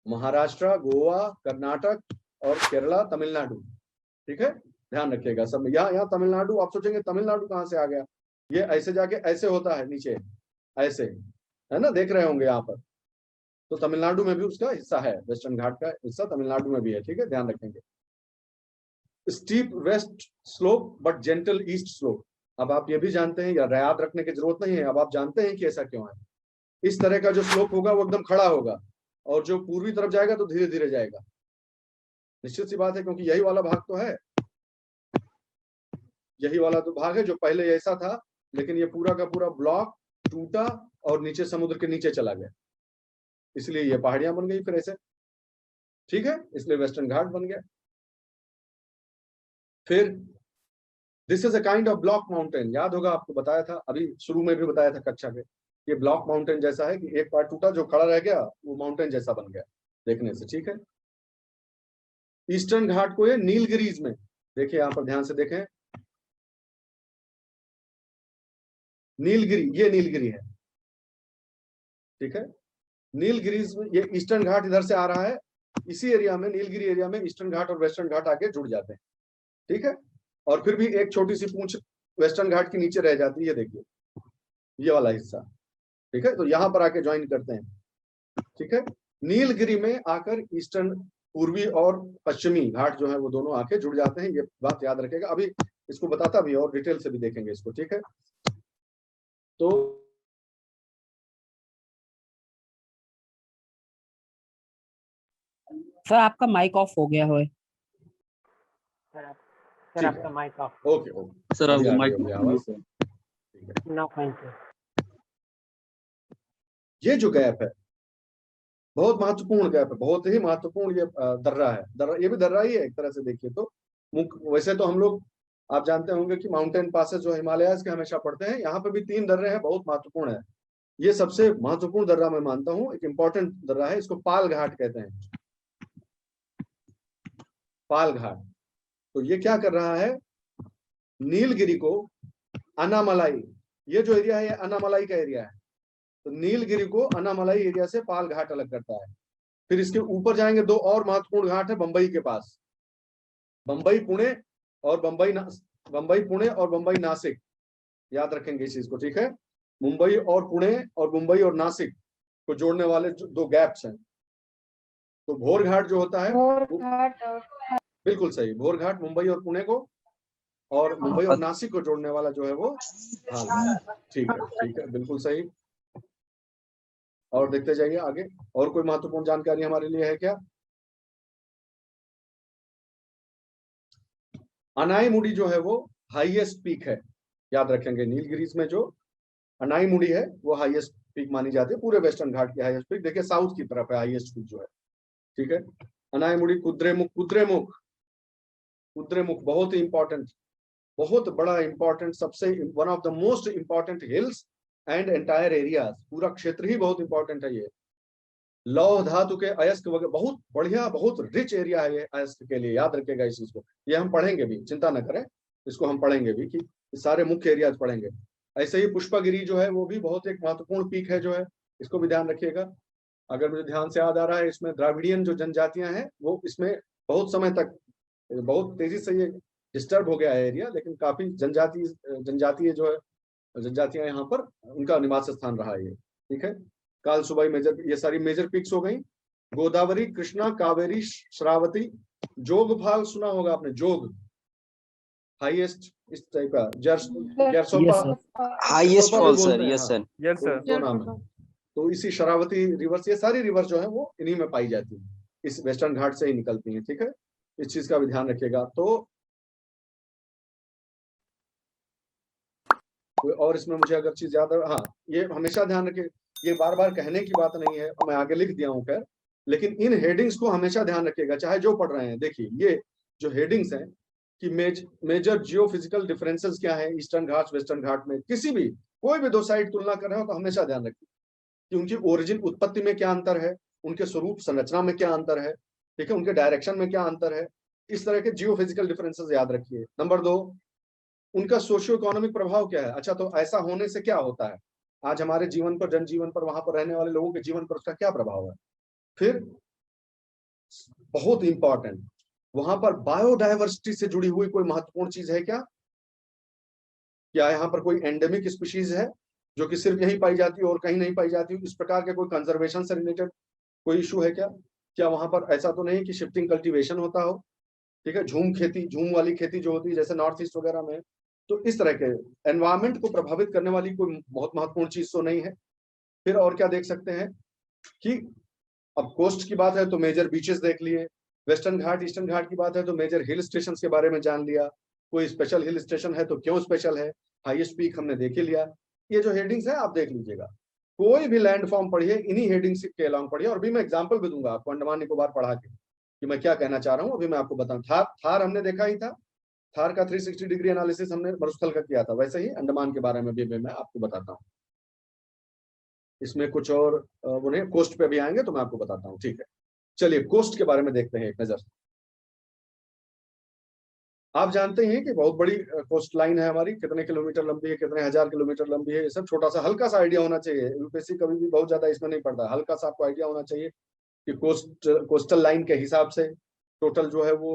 महाराष्ट्र, गोवा, कर्नाटक और केरला, तमिलनाडु, ठीक है, ध्यान रखिएगा सब। यहाँ तमिलनाडु, आप सोचेंगे तमिलनाडु कहाँ से आ गया, ये ऐसे जाके ऐसे होता है नीचे, ऐसे है ना, देख रहे होंगे यहाँ पर, तो तमिलनाडु में भी उसका हिस्सा है, वेस्टर्न घाट का हिस्सा तमिलनाडु में भी है, ठीक है, ध्यान रखेंगे। Steep west slope but gentle east slope, अब आप ये भी जानते हैं, या याद रखने की जरूरत नहीं है, अब आप जानते हैं कि ऐसा क्यों है। इस तरह का जो स्लोप होगा वो एकदम खड़ा होगा, और जो पूर्वी तरफ जाएगा तो धीरे धीरे जाएगा, निश्चित सी बात है, क्योंकि यही वाला भाग तो है, यही वाला तो भाग है जो पहले ऐसा था, लेकिन ये पूरा का पूरा ब्लॉक टूटा और नीचे समुद्र के नीचे चला गया, इसलिए ये पहाड़ियां बन गई फिर ऐसे, ठीक है, इसलिए वेस्टर्न घाट बन गया। फिर this is a kind of block mountain, याद होगा आपको बताया था, अभी शुरू में भी बताया था कक्षा में, ये ब्लॉक माउंटेन जैसा है कि एक पार्ट टूटा, जो खड़ा रह गया वो माउंटेन जैसा बन गया देखने से, ठीक है। ईस्टर्न घाट को ये नीलगिरीज में, देखिए यहाँ पर ध्यान से देखें, नीलगिरी, ये नीलगिरी है, ठीक है, नीलगिरीज में, ये ईस्टर्न घाट इधर से आ रहा है, इसी एरिया में, नीलगिरी एरिया में ईस्टर्न घाट और वेस्टर्न घाट आके जुड़ जाते हैं, ठीक है। और फिर भी एक छोटी सी पूंछ वेस्टर्न घाट के नीचे रह जाती है, देखिए ये वाला हिस्सा, ठीक है, तो यहाँ पर आके ज्वाइन करते हैं, ठीक है। नीलगिरी में आकर ईस्टर्न, पूर्वी और पश्चिमी घाट जो है वो दोनों आके जुड़ जाते हैं, ये बात याद रखेगा। अभी इसको बताता भी और डिटेल से भी देखेंगे इसको, ठीक है। तो सर आपका माइक ऑफ हो गया है। सर आपका mic off. Okay okay sir, आपका माइक नो थैंक यू। ये जो गैप है बहुत महत्वपूर्ण गैप है, बहुत ही महत्वपूर्ण, ये दर्रा है, दर्रा, ये भी दर्रा ही है एक तरह से देखिए तो। वैसे तो हम लोग आप जानते होंगे कि माउंटेन पासेस जो हिमालयाज के हमेशा पड़ते हैं, यहाँ पे भी 3 दर्रे हैं, बहुत महत्वपूर्ण है। ये सबसे महत्वपूर्ण दर्रा मैं मानता हूँ, एक इंपॉर्टेंट दर्रा है, इसको पाल घाट कहते हैं, पाल घाट। तो ये क्या कर रहा है, नीलगिरी को अनामलाई, ये जो एरिया है ये अनामलाई का एरिया है, तो नीलगिरी को अनामलाई एरिया से पाल घाट अलग करता है। फिर इसके ऊपर जाएंगे, 2 और महत्वपूर्ण घाट है बंबई के पास, बंबई पुणे और बंबई पुणे और बंबई नासिक, याद रखेंगे इस चीज को, ठीक है। मुंबई और पुणे और मुंबई और नासिक को जोड़ने वाले 2 गैप्स हैं। तो भोर घाट जो होता है, भोर घाट और बिल्कुल सही, भोर घाट मुंबई और पुणे को और मुंबई और नासिक को जोड़ने वाला जो है वो भाल, ठीक है, बिल्कुल सही। और देखते जाइए आगे, और कोई महत्वपूर्ण जानकारी हमारे लिए है क्या? अनाईमुड़ी जो है वो हाईएस्ट पीक है, याद रखेंगे। नीलगिरीज में जो अनाईमुड़ी है वो हाईएस्ट पीक मानी जाती है, पूरे वेस्टर्न घाट की हाईएस्ट पीक। देखिए साउथ की तरफ है हाईएस्ट पीक जो है, ठीक है। अनाईमुड़ी, कुद्रेमुख, कुद्रेमुख बहुत ही इंपॉर्टेंट, बहुत बड़ा इंपॉर्टेंट, सबसे one of the most important hills and entire areas, पूरा क्षेत्र ही बहुत इंपॉर्टेंट है ये। लौह धातु के अयस्क वगैरह, बहुत बढ़िया, बहुत रिच एरिया है ये अयस्क के लिए, याद रखिएगा इस चीज को। ये हम पढ़ेंगे भी, चिंता न करें, इसको हम पढ़ेंगे भी कि सारे मुख्य एरियाज पढ़ेंगे। ऐसे ही पुष्पगिरी जो है वो भी बहुत एक महत्वपूर्ण पीक है जो है, इसको भी ध्यान रखिएगा। अगर मुझे ध्यान से याद आ रहा है, इसमें द्राविडियन जो जनजातियां हैं वो इसमें बहुत समय तक, बहुत तेजी से ये डिस्टर्ब हो गया है एरिया, लेकिन काफी जनजातीय जो है जनजातियां यहाँ पर, उनका निवास स्थान रहा है ये, ठीक है। काल सुबाई मेजर, ये सारी मेजर पीक्स हो गई। गोदावरी, कृष्णा, कावेरी, श्रावती, जोगफाल सुना होगा आपने, जोग हाईएस्ट इस टाइप का, Yes, sir. हाईएस्ट जरसोपा भी फॉल बोलते सर, हैं, यस हाँ, सर। Yes sir. दो नाम है। तो इसी शरावती रिवर्स, ये सारी रिवर जो है वो इन्हीं में पाई जाती है, इस वेस्टर्न घाट से ही निकलती है, ठीक है। इस चीज का भी ध्यान रखिएगा। तो और इसमें मुझे अगर चीज याद है, हाँ, ये हमेशा ध्यान रखिए, ये बार बार कहने की बात नहीं है, मैं आगे लिख दिया हूँ खैर, लेकिन इन हेडिंग्स को हमेशा ध्यान रखिएगा, चाहे जो पढ़ रहे हैं। देखिए ये जो हेडिंग्स हैं कि मेजर जियोफिजिकल डिफरेंसेस क्या है ईस्टर्न घाट वेस्टर्न घाट में, किसी भी कोई भी 2 साइड तुलना कर रहे हो तो हमेशा ध्यान रखिए कि उनकी ओरिजिन, उत्पत्ति में क्या अंतर है, उनके स्वरूप संरचना में क्या अंतर है, ठीक है, उनके डायरेक्शन में क्या अंतर है, इस तरह के जियोफिजिकल डिफरेंसेस याद रखिए। नंबर 2, उनका सोशियो इकोनॉमिक प्रभाव क्या है। अच्छा, तो ऐसा होने से क्या होता है आज हमारे जीवन पर, जनजीवन पर, वहां पर रहने वाले लोगों के जीवन पर उसका क्या प्रभाव है। फिर बहुत इंपॉर्टेंट, वहां पर बायोडायवर्सिटी से जुड़ी हुई कोई महत्वपूर्ण चीज है क्या? क्या यहाँ पर कोई एंडेमिक स्पीशीज है जो कि सिर्फ यहीं पाई जाती है और कहीं नहीं पाई जाती, इस प्रकार के कोई कंजर्वेशन से रिलेटेड कोई इशू है क्या? क्या वहां पर ऐसा तो नहीं कि शिफ्टिंग कल्टीवेशन होता हो, ठीक है, झूम खेती, झूम वाली खेती जो होती है जैसे नॉर्थ ईस्ट वगैरह में, तो इस तरह के एनवायरमेंट को प्रभावित करने वाली कोई बहुत महत्वपूर्ण चीज तो नहीं है। फिर और क्या देख सकते हैं कि अब कोस्ट की बात है तो मेजर बीचेस देख लिए, वेस्टर्न घाट ईस्टर्न घाट की बात है तो मेजर हिल स्टेशन के बारे में जान लिया, कोई स्पेशल हिल स्टेशन है तो क्यों स्पेशल है, हाईएस्ट पीक हमने देख ही लिया। ये जो हेडिंग्स है आप देख लीजिएगा, कोई भी लैंड फॉर्म पढ़िए इन्हीं हेडिंग्स के अलाउंग पढ़िए। और भी मैं एग्जाम्पल भी दूंगा आपको अंडमान निकोबार पढ़ा के कि मैं क्या कहना चाह रहा हूँ, अभी मैं आपको बताऊँ। थार हमने देखा ही था, थार का 360 डिग्री एनालिसिस हमने मरुस्थल का किया था, वैसे ही अंडमान के बारे में भी मैं आपको बताता हूँ। इसमें कुछ और वो नहीं, कोस्ट पे भी आएंगे तो मैं आपको बताता हूँ, ठीक है। चलिए कोस्ट के बारे में देखते हैं एक नजर। आप जानते हैं कि बहुत बड़ी कोस्ट लाइन है हमारी, कितने किलोमीटर लंबी है, कितने हजार किलोमीटर लंबी है, ये सब छोटा सा हल्का सा आइडिया होना चाहिए। यूपीएससी कभी भी बहुत ज्यादा इसमें नहीं पड़ता, हल्का सा आपको आइडिया होना चाहिए कि कोस्टल लाइन के हिसाब से टोटल जो है वो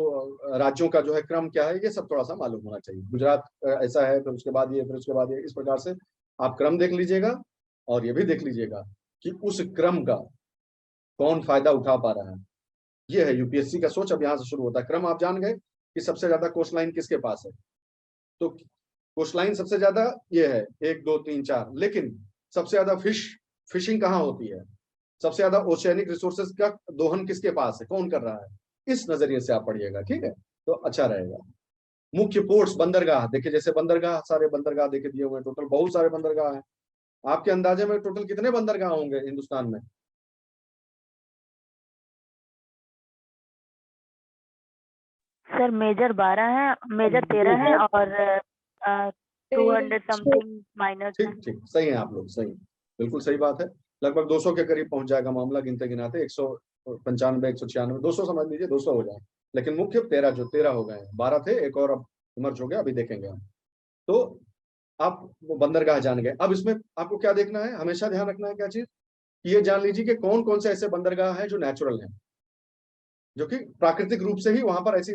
राज्यों का जो है क्रम क्या है, ये सब थोड़ा सा मालूम होना चाहिए। गुजरात ऐसा है, फिर उसके बाद ये, फिर उसके बाद ये, इस प्रकार से आप क्रम देख लीजिएगा। और ये भी देख लीजिएगा कि उस क्रम का कौन फायदा उठा पा रहा है, ये है यूपीएससी का सोच। अब यहाँ से शुरू होता है। क्रम आप जान गए कि सबसे ज्यादा कोस्ट लाइन किसके पास है, तो कोस्ट लाइन सबसे ज्यादा ये है 1 2 3 4, लेकिन सबसे ज्यादा फिशिंग कहाँ होती है, सबसे ज्यादा ओशियनिक रिसोर्सेज का दोहन किसके पास है, कौन कर रहा है, इस नजरिए से आप पढ़िएगा, ठीक है, तो अच्छा रहेगा। मुख्य पोर्ट्स, बंदरगाह देखिए, जैसे बंदरगाह, सारे बंदरगाह देखे दिए हुए हैं, टोटल बहुत सारे बंदरगाह हैं। आपके अंदाजे में टोटल कितने बंदरगाह होंगे हिंदुस्तान में? सर मेजर 12 है, मेजर 13 है और 200 समथिंग माइनर। ठीक ठीक, सही है आप लोग, सही, बिल्कुल सही बात है। लगभग 200 के करीब पहुंच जाएगा मामला गिनते गिनाते, 195 196 200 समझ लीजिए, 200 हो जाए। लेकिन मुख्य 13 हो गए, 12 थे, एक और अब इमर्ज हो गया, अभी देखेंगे हम। तो आप वो बंदरगाह जान गए। अब इसमें आपको क्या देखना है, हमेशा ध्यान रखना है क्या चीज, ये जान लीजिए कि कौन कौन से ऐसे बंदरगाह हैं जो नेचुरल हैं, जो कि प्राकृतिक रूप से ही वहां पर ऐसी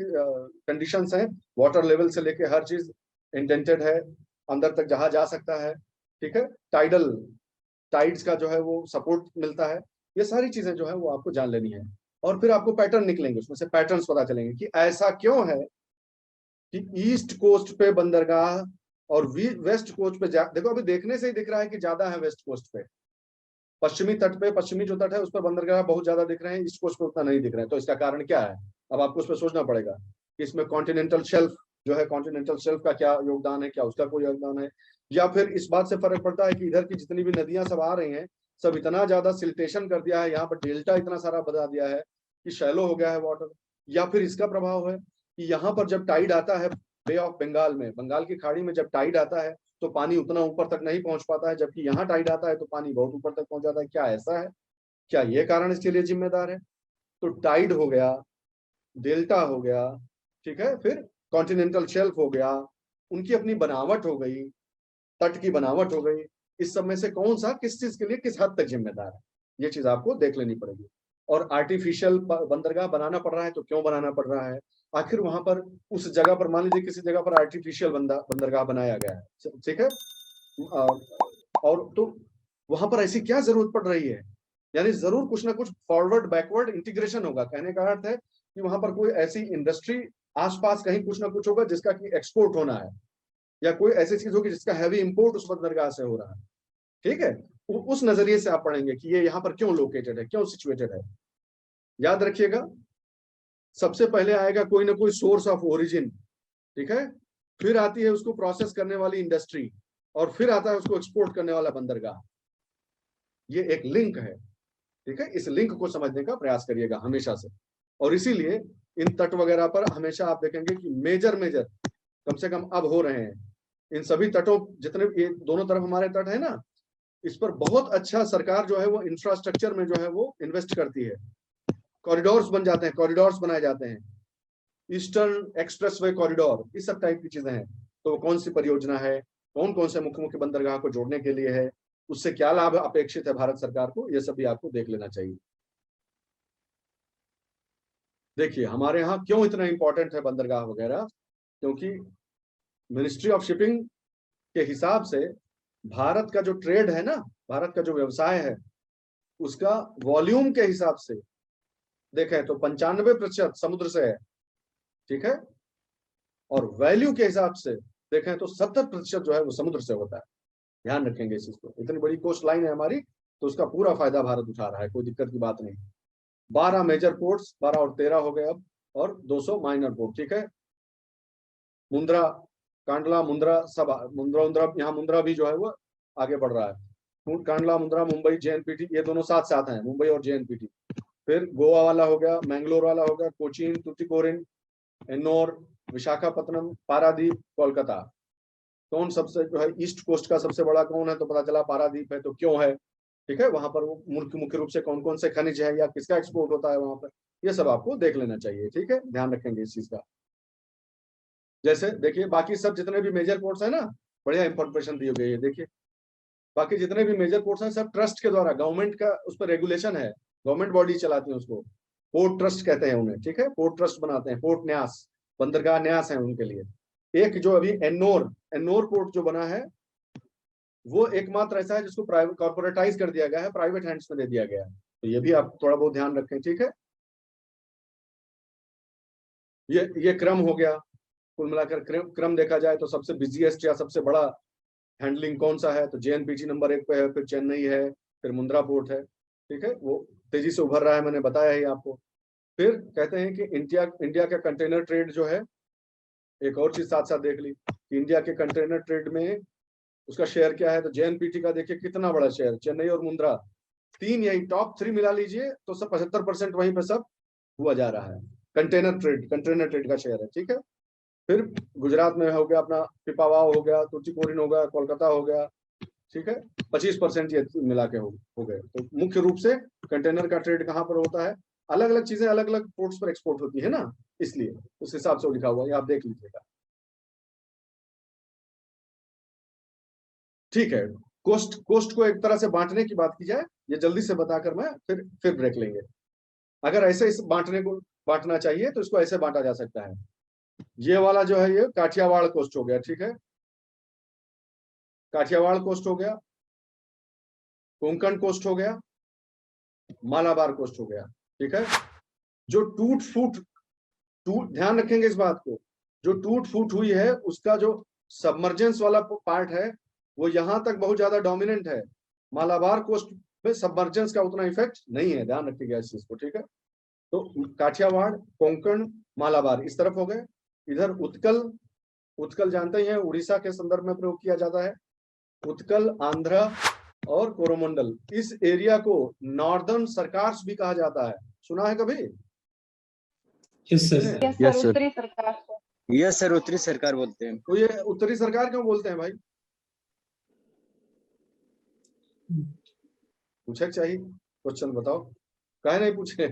कंडीशंस हैं, वाटर लेवल से लेके हर चीज इंडेंटेड है, अंदर तक जहाज जा सकता है, ठीक है, टाइड्स का जो है वो सपोर्ट मिलता है, ये सारी चीजें जो है वो आपको जान लेनी है। और फिर आपको पैटर्न निकलेंगे, उसमें से पैटर्न्स पता चलेंगे कि ऐसा क्यों है कि ईस्ट कोस्ट पे बंदरगाह और वेस्ट कोस्ट पे देखो अभी देखने से ही दिख रहा है कि ज्यादा है वेस्ट कोस्ट पे, पश्चिमी तट पे, पश्चिमी जो तट है उस पर बंदरगाह बहुत ज्यादा दिख रहे हैं, ईस्ट कोस्ट पे उतना नहीं दिख रहे हैं। तो इसका कारण क्या है, अब आपको उस पर सोचना पड़ेगा कि इसमें कॉन्टिनेंटल शेल्फ जो है, कॉन्टिनेंटल शेल्फ का क्या योगदान है, क्या उसका कोई योगदान है, या फिर इस बात से फर्क पड़ता है कि इधर की जितनी भी नदियां सब आ रही हैं, सब इतना ज्यादा सिल्टेशन कर दिया है, यहाँ पर डेल्टा इतना सारा बना दिया है कि शैलो हो गया है वाटर, या फिर इसका प्रभाव है कि यहाँ पर जब टाइड आता है बे ऑफ बंगाल में, बंगाल की खाड़ी में जब टाइड आता है तो पानी उतना ऊपर तक नहीं पहुंच पाता है, जबकि यहाँ टाइड आता है तो पानी बहुत ऊपर तक पहुंच जाता है। क्या ऐसा है, क्या ये कारण इसके लिए जिम्मेदार है? तो टाइड हो गया, डेल्टा हो गया, ठीक है, फिर कॉन्टिनेंटल शेल्फ हो गया, उनकी अपनी बनावट हो गई, तट की बनावट हो गई, इस सब में से कौन सा किस चीज के लिए किस हद तक जिम्मेदार है, ये चीज आपको देख लेनी पड़ेगी। और आर्टिफिशियल बंदरगाह बनाना पड़ रहा है तो क्यों बनाना पड़ रहा है, आखिर वहां पर उस जगह पर मान लीजिए किसी जगह पर आर्टिफिशियल बंदरगाह बनाया गया है, ठीक है, और तो वहां पर ऐसी क्या जरूरत पड़ रही है, यानी जरूर कुछ ना कुछ फॉरवर्ड बैकवर्ड इंटीग्रेशन होगा। कहने का अर्थ है कि वहां पर कोई ऐसी इंडस्ट्री आसपास कहीं कुछ ना कुछ होगा जिसका कि एक्सपोर्ट होना है, या कोई ऐसी चीज होगी जिसका हैवी इंपोर्ट उस बंदरगाह से हो रहा है, ठीक है। उस नजरिए से आप पढ़ेंगे कि ये यहाँ पर क्यों लोकेटेड है, क्यों सिचुएटेड है। याद रखिएगा, सबसे पहले आएगा कोई ना कोई सोर्स ऑफ ओरिजिन, ठीक है, फिर आती है उसको प्रोसेस करने वाली इंडस्ट्री, और फिर आता है उसको एक्सपोर्ट करने वाला बंदरगाह। ये एक लिंक है, ठीक है, इस लिंक को समझने का प्रयास करिएगा हमेशा से। और इसीलिए इन तट वगैरह पर हमेशा आप देखेंगे कि मेजर कम से कम अब हो रहे हैं, इन सभी तटों, जितने ये दोनों तरफ हमारे तट है ना, इस पर बहुत अच्छा सरकार जो है वो इंफ्रास्ट्रक्चर में जो है वो इन्वेस्ट करती है, कॉरिडोर्स बन जाते हैं, कॉरिडोर्स बनाए जाते हैं, ईस्टर्न एक्सप्रेसवे कॉरिडोर, इस सब टाइप की चीजें हैं। तो कौन सी परियोजना है, कौन कौन से मुख्य मुख्य बंदरगाह को जोड़ने के लिए है, उससे क्या लाभ अपेक्षित है भारत सरकार को, ये सब भी आपको देख लेना चाहिए। देखिए हमारे यहाँ क्यों इतना इंपॉर्टेंट है बंदरगाह वगैरह, क्योंकि मिनिस्ट्री ऑफ शिपिंग के हिसाब से भारत का जो ट्रेड है ना, भारत का जो व्यवसाय है, उसका वॉल्यूम के हिसाब से देखें तो 95% समुद्र से है, ठीक है, और वैल्यू के हिसाब से देखें तो 70% जो है वो समुद्र से होता है। ध्यान रखेंगे इस चीज को, इतनी बड़ी कोस्ट लाइन है हमारी, तो उसका पूरा फायदा भारत उठा रहा है, कोई दिक्कत की बात नहीं। 12 मेजर पोर्ट्स, 12 और 13 हो गए अब, और 200 माइनर पोर्ट, ठीक है। मुंद्रा, कांडला, मुंद्रा, सब मुंद्रा यहाँ मुंद्रा भी जो है वो आगे बढ़ रहा है। कांडला, मुंद्रा, मुंबई, JNPT, ये दोनों साथ साथ हैं, मुंबई और JNPT। फिर गोवा वाला हो गया, मैंगलोर वाला हो गया, कोचीन, टुटिकोरिन, एन्नोर, विशाखापत्तनम, पारादीप, कोलकाता। कौन सबसे जो है ईस्ट कोस्ट का सबसे बड़ा कौन है, तो पता चला पारादीप है। तो क्यों है, ठीक है, वहां पर वो मुख्य रूप से कौन कौन से खनिज है या किसका एक्सपोर्ट होता है वहां पर, ये सब आपको देख लेना चाहिए, ठीक है, ध्यान रखेंगे इस चीज का। जैसे देखिए बाकी सब जितने भी मेजर पोर्ट्स है ना, बढ़िया इंफॉर्मेशन दी गई है। देखिए बाकी जितने भी मेजर पोर्ट्स हैं सब ट्रस्ट के द्वारा, गवर्नमेंट का उस पर रेगुलेशन है, गवर्नमेंट बॉडी चलाती है उसको, पोर्ट ट्रस्ट कहते हैं उन्हें, ठीक है, पोर्ट ट्रस्ट बनाते हैं, पोर्ट न्यास, बंदरगाह न्यास है उनके लिए। एक जो अभी एन्नोर पोर्ट जो बना है, वो एकमात्र ऐसा है जिसको प्राइवेट कॉर्पोरेटाइज कर दिया गया है, प्राइवेट हैंड्स में दे दिया गया है। तो ये भी आप थोड़ा बहुत ध्यान रखें, ठीक है। ये क्रम हो गया, कुल मिलाकर क्रम देखा जाए तो सबसे बिजिएस्ट या सबसे बड़ा हैंडलिंग कौन सा है, तो JNPT नंबर 1 पे है, फिर चेन्नई है, फिर मुंद्रा पोर्ट है, ठीक है, वो तेजी से उभर रहा है, मैंने बताया ही आपको। फिर कहते हैं कि इंडिया का कंटेनर ट्रेड जो है, एक और चीज साथ साथ देख ली कि इंडिया के कंटेनर ट्रेड में उसका शेयर क्या है, तो JNPT का देखिए कितना बड़ा शेयर, चेन्नई और मुंद्रा, 3 यही टॉप 3 मिला लीजिए तो सब 75% वहीं पे सब हुआ जा रहा है। कंटेनर ट्रेड का शेयर है, ठीक है। फिर गुजरात में हो गया अपना पिपावाव हो गया, तुर्तीकोरिन हो गया, कोलकाता हो गया, ठीक है, 25% ये मिला के हो गए। तो मुख्य रूप से कंटेनर का ट्रेड कहाँ पर होता है, अलग अलग चीजें अलग अलग पोर्ट्स पर एक्सपोर्ट होती है ना, इसलिए उस हिसाब से लिखा हुआ है, आप देख लीजिएगा, ठीक है। कोस्ट को एक तरह से बांटने की बात की जाए, ये जल्दी से बताकर मैं फिर ब्रेक लेंगे। अगर ऐसे इस बांटना चाहिए तो इसको ऐसे बांटा जा सकता है। ये वाला जो है ये काठियावाड़ कोस्ट हो गया, ठीक है, काठियावाड़ कोस्ट हो गया, कोंकण कोस्ट हो गया, मालाबार कोस्ट हो गया, ठीक है। जो टूट फूट ध्यान रखेंगे इस बात को, जो टूट फूट हुई है उसका जो सबमर्जेंस वाला पार्ट है वो यहां तक बहुत ज्यादा डोमिनेंट है। मालाबार कोस्ट में सबमर्जेंस का उतना इफेक्ट नहीं है, ध्यान रखिएगा इस चीज को, ठीक है। तो काठियावाड़, कोंकण, मालाबार इस तरफ हो गए। इधर उत्कल जानते ही हैं, उड़ीसा के संदर्भ में प्रयोग किया जाता है। उत्कल, आंध्र और कोरोमंडल, इस एरिया को नॉर्दर्न सरकार्स भी कहा जाता है, सुना है कभी? यस सर, उत्तरी सरकार को। यस सर, उत्तरी सरकार बोलते हैं। तो ये उत्तरी सरकार क्यों बोलते हैं भाई? पूछे चाहिए क्वेश्चन, बताओ, काहे नहीं पूछे?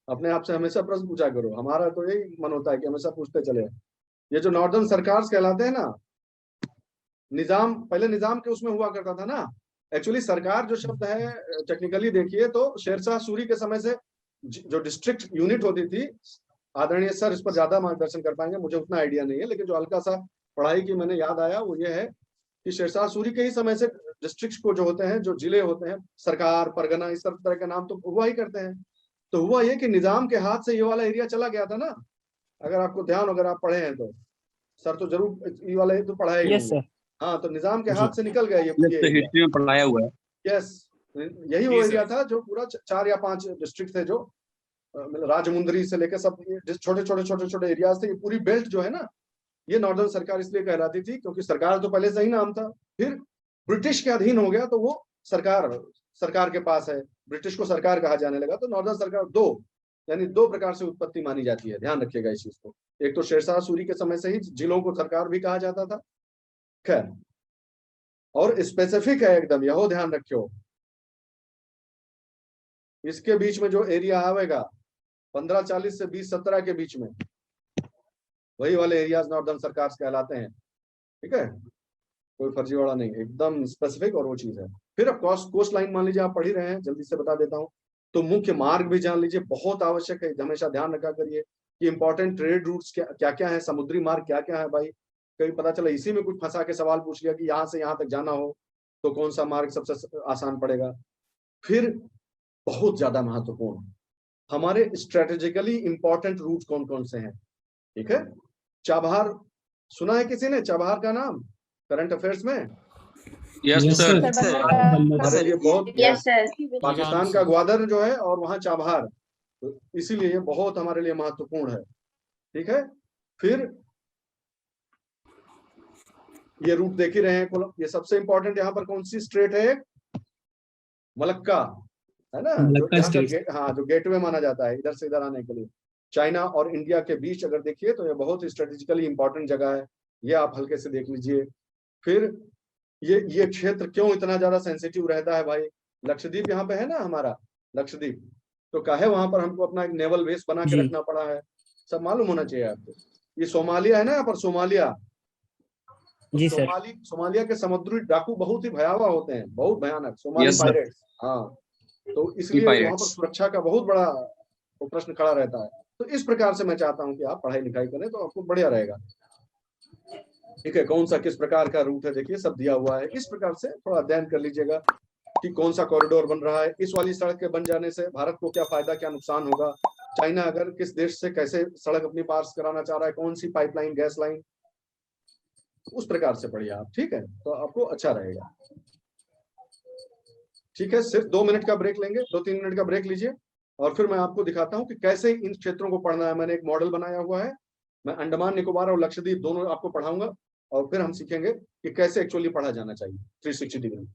अपने आप से हमेशा प्रश्न पूछा करो, हमारा तो यही मन होता है कि हमेशा पूछते चले। ये जो नॉर्दर्न सरकार्स कहलाते हैं ना, निजाम पहले निजाम के उसमें हुआ करता था ना। एक्चुअली सरकार जो शब्द है टेक्निकली देखिए तो शेरशाह सूरी के समय से जो डिस्ट्रिक्ट यूनिट होती थी, आदरणीय सर इस पर ज्यादा मार्गदर्शन कर पाएंगे, मुझे उतना आइडिया नहीं है, लेकिन जो हल्का सा पढ़ाई की मैंने याद आया वो ये है कि शेरशाह सूरी के ही समय से डिस्ट्रिक्ट को जो होते हैं, जो जिले होते हैं, सरकार, परगना, इस तरह के नाम तो हुआ ही करते हैं। तो हुआ ये कि निजाम के हाथ से ये वाला एरिया चला गया था ना, अगर आपको ध्यान, अगर आप पढ़े हैं तो सर तो जरूर ये वाला तो पढ़ाया ही होगा। हाँ, तो निजाम के हाथ से निकल गया ये हिस्ट्री में पढ़ाया हुआ है। यस, यही वो एरिया था जो पूरा 4 या 5 डिस्ट्रिक्ट थे, जो राजमुंदरी से लेकर सब छोटे एरियाज थे। ये पूरी बेल्ट जो है ना, ये नॉर्दर्न सरकार इसलिए कहलाती थी क्योंकि सरकार तो पहले से ही नाम था, फिर ब्रिटिश के अधीन हो गया तो वो सरकार के पास है, ब्रिटिश को सरकार कहा जाने लगा। तो नॉर्दर्न सरकार दो प्रकार से उत्पत्ति मानी जाती है, ध्यान रखिएगा इस चीज को। एक तो शेरशाह सूरी के समय से ही जिलों को सरकार भी कहा जाता था, खैर, और स्पेसिफिक है एकदम, यह ध्यान रखियो। इसके बीच में जो एरिया आवेगा 1540 से 2017 के बीच में, वही वाले एरियाज नॉर्दर्न सरकार कहलाते हैं, ठीक है, कोई फर्जीवाड़ा नहीं, एकदम स्पेसिफिक और वो चीज है। फिर अब कोस्ट लाइन मान लीजिए, आप पढ़ ही रहे हैं, जल्दी से बता देता हूँ। तो मुख्य मार्ग भी जान लीजिए, बहुत आवश्यक है, हमेशा ध्यान रखा करिए कि इंपॉर्टेंट ट्रेड रूट्स क्या क्या है, समुद्री मार्ग क्या क्या है। भाई कहीं पता चला इसी में कुछ फंसा के सवाल पूछ लिया कि यहाँ से यहाँ तक जाना हो तो कौन सा मार्ग सबसे आसान पड़ेगा। फिर बहुत ज्यादा महत्वपूर्ण, हमारे स्ट्रेटेजिकली इंपॉर्टेंट रूट कौन कौन से हैं, ठीक है। चाबहार सुना है किसी ने, चाबहार का नाम करंट अफेयर्स में? Yes sir. अरे ये बहुत, पाकिस्तान का ग्वादर जो है और वहां चाबहार, तो इसीलिए ये बहुत हमारे लिए महत्वपूर्ण है, ठीक है। फिर ये रूट देख ही रहे हैं, ये सबसे इंपॉर्टेंट यहाँ पर कौन सी स्ट्रेट है? मलक्का, है ना, जो गेटवे माना जाता है इधर से इधर आने के लिए। चाइना और इंडिया के बीच अगर देखिए तो ये बहुत स्ट्रेटेजिकली इंपॉर्टेंट जगह है, ये आप हल्के से देख लीजिए। फिर ये क्षेत्र क्यों इतना ज्यादा सेंसिटिव रहता है भाई? लक्षद्वीप यहाँ पे है ना हमारा, लक्षद्वीप, तो काहे वहां पर हमको अपना एक नेवल बेस बना के रखना पड़ा है, सब मालूम होना चाहिए आपको। ये सोमालिया है ना, यहाँ पर सोमालिया, जी सर। सोमालिया के समुद्री डाकू बहुत ही भयावह होते हैं, बहुत भयानक, सोमाली पायरेट्स। हाँ, तो इसलिए वहां पर सुरक्षा का बहुत बड़ा प्रश्न खड़ा रहता है। तो इस प्रकार से मैं चाहता हूं कि आप पढ़ाई लिखाई करें तो आपको बढ़िया रहेगा, ठीक है। कौन सा किस प्रकार का रूट है देखिए, सब दिया हुआ है, इस प्रकार से थोड़ा अध्ययन कर लीजिएगा कि कौन सा कॉरिडोर बन रहा है, इस वाली सड़क के बन जाने से भारत को क्या फायदा क्या नुकसान होगा, चाइना अगर किस देश से कैसे सड़क अपनी पास कराना चाह रहा है, कौन सी पाइपलाइन, गैस लाइन, उस प्रकार से पढ़िए आप, ठीक है, तो आपको अच्छा रहेगा, ठीक है। सिर्फ 2 मिनट का ब्रेक लेंगे, 2-3 मिनट का ब्रेक लीजिए और फिर मैं आपको दिखाता हूं कि कैसे इन क्षेत्रों को पढ़ना है। मैंने एक मॉडल बनाया हुआ है, मैं अंडमान निकोबार और लक्षद्वीप दोनों आपको पढ़ाऊंगा और फिर हम सीखेंगे कि कैसे एक्चुअली पढ़ा जाना चाहिए 360 डिग्री।